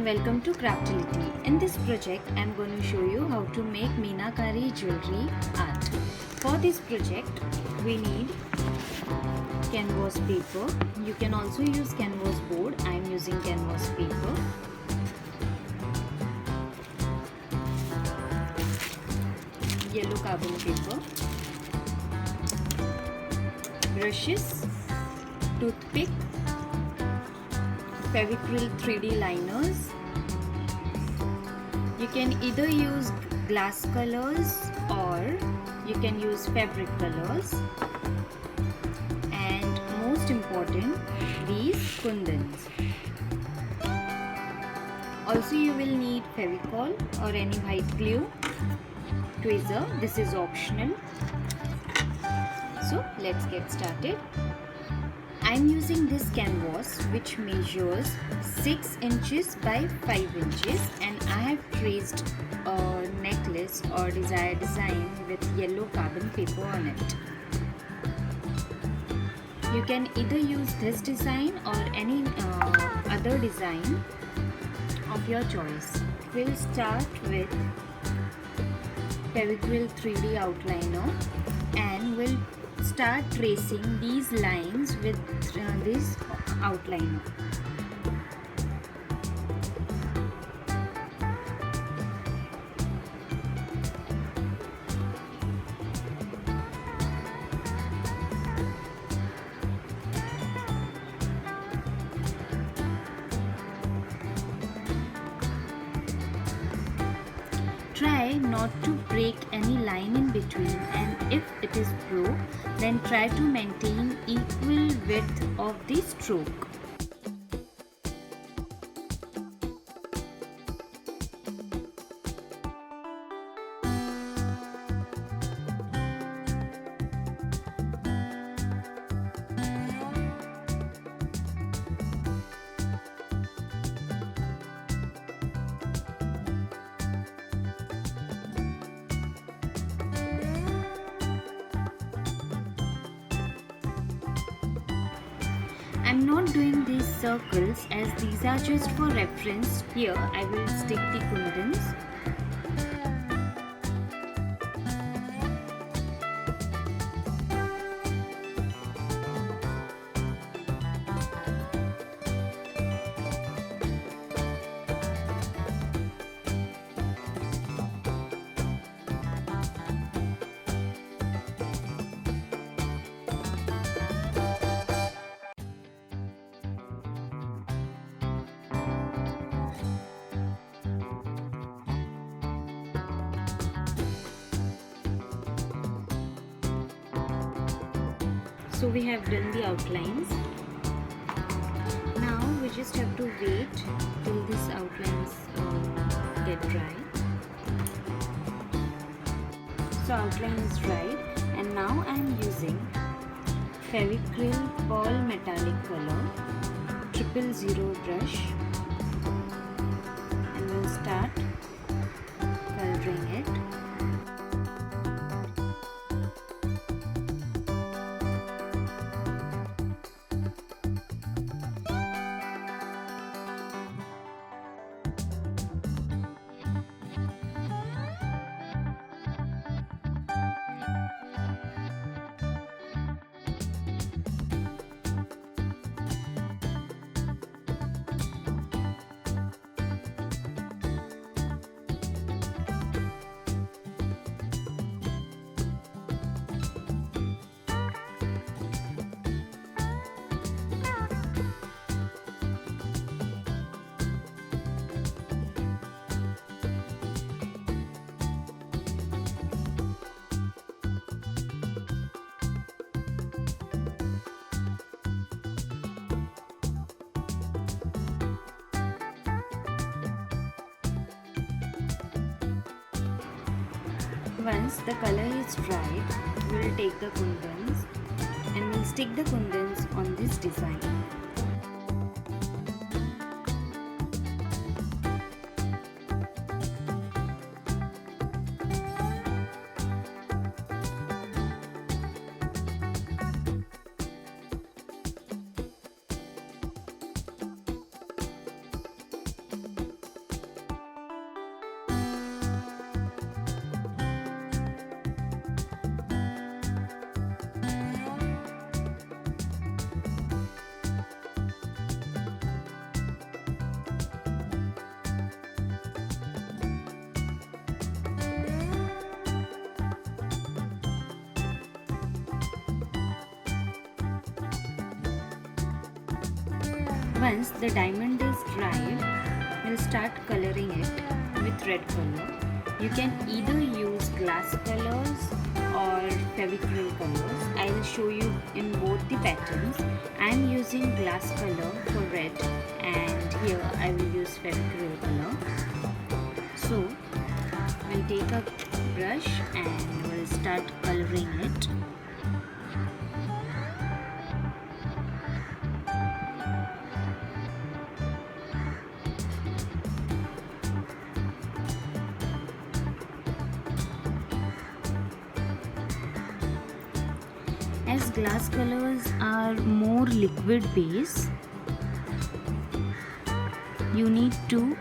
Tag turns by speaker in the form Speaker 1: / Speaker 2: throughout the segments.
Speaker 1: welcome to Craftility. In this project, I am going to show you how to make Meenakari jewelry art. For this project, we need canvas paper. You can also use canvas board. I am using canvas paper. Yellow carbon paper. Brushes. Toothpick. Acrylic 3D liners. You can either use glass colors or you can use fabric colors, and most important, these Kundans. Also you will need Fevicol or any white glue, tweezer. This is optional. So let's get started. I am using this canvas which measures 6 inches by 5 inches, and I have traced a necklace or desired design with yellow carbon paper on it. You can either use this design or any other design of your choice. We'll start with Acrylic 3D outliner and we'll start tracing these lines with this outliner. Try not to break any line in between, and if it is broke, then try to maintain equal width of the stroke. I'm not doing these circles as these are just for reference. Here I will stick the Kundans. So we have done the outlines. Now we just have to wait till these outlines get dry. So outline is dried, and now I am using Fevicryl Pearl Metallic Color 000 brush, and we'll start coloring it. Once the color is dried, we will take the Kundans and we'll stick the Kundans on this design. Once the diamond is dried, we'll start coloring it with red color. You can either use glass colors or Fevicryl colors. I will show you in both the patterns. I am using glass color for red, and here I will use Fevicryl color. So we'll take a brush and we'll start coloring it. As glass colors are more liquid base, you need to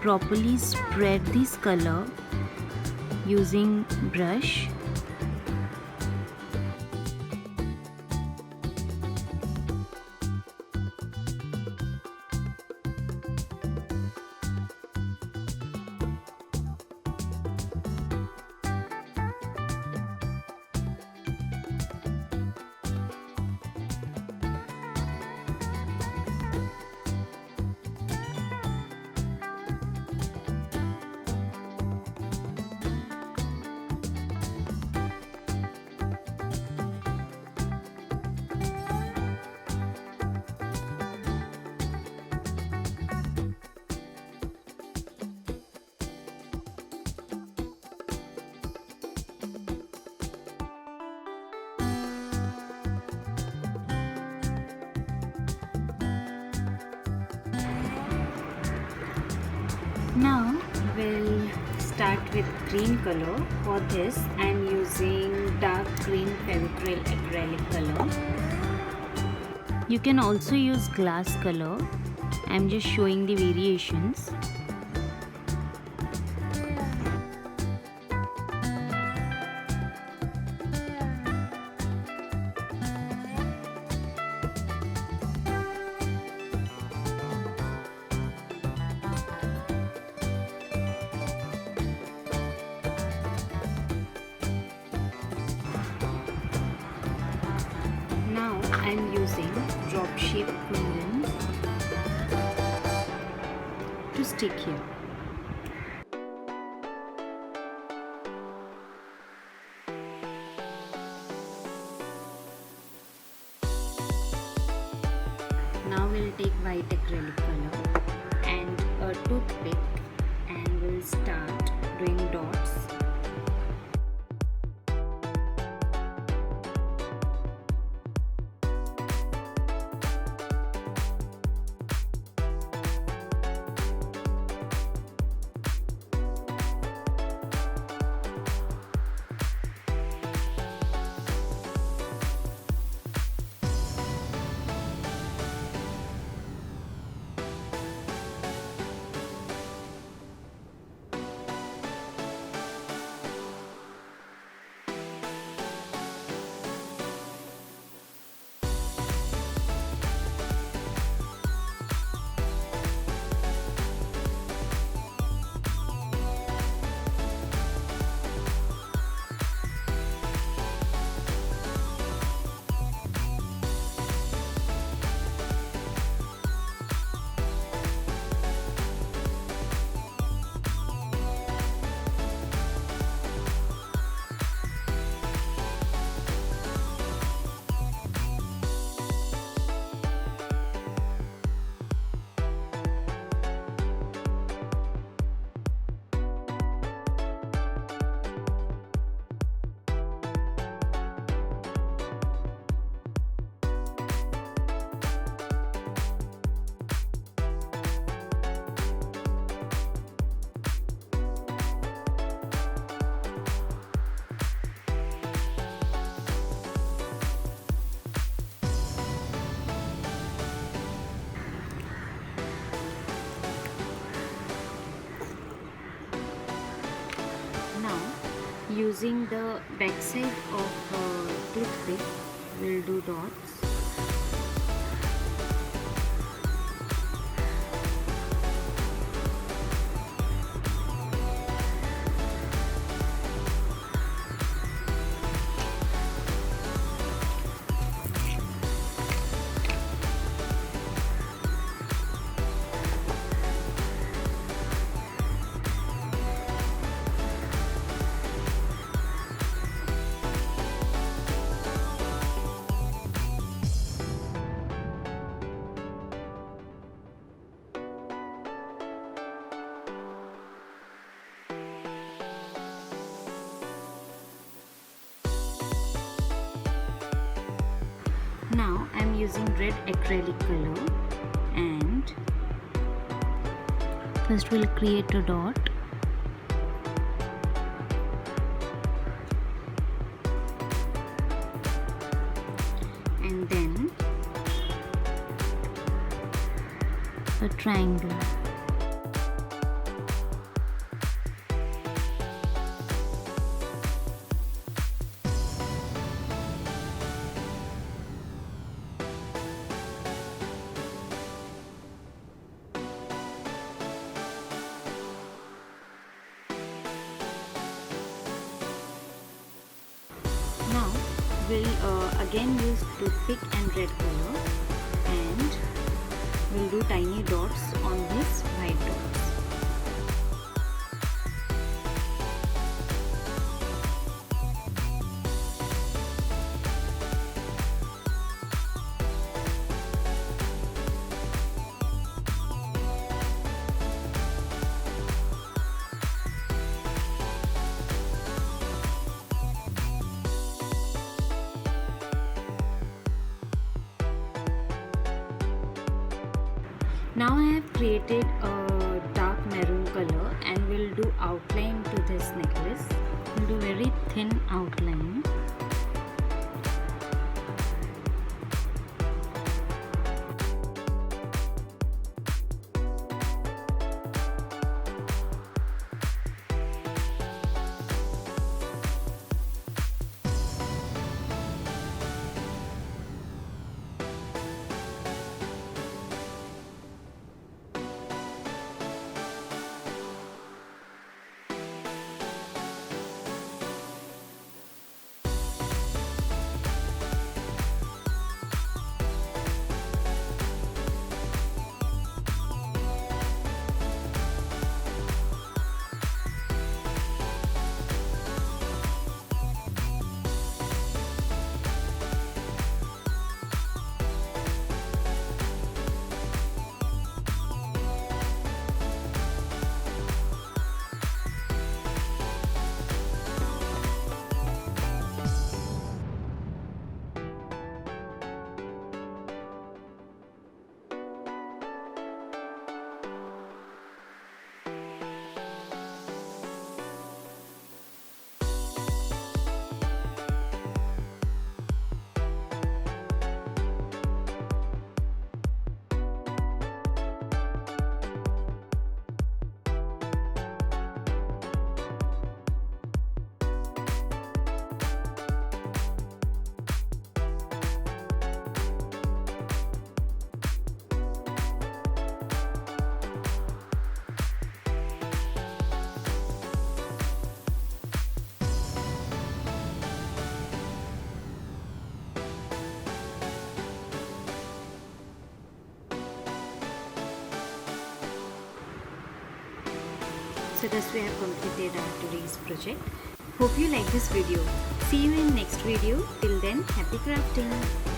Speaker 1: properly spread this color using brush. Now we'll start with green color. For this I am using dark green Fevicryl acrylic color. You can also use glass color. I am just showing the variations. I am using drop shape Kundan to stick here. Now we'll take white acrylic color and a toothpick and we'll start doing dots. Using the back side of toothpick, we'll do dots. Now I am using red acrylic color, and first we'll create a dot. And then a triangle. Now we'll again use toothpick and red color, and we'll do tiny dots on his white dots. Now I have created a dark maroon color, and we'll do outline to this necklace. We'll do very thin outline. So thus we have completed our today's project. Hope you like this video. See you in next video. Till then, happy crafting.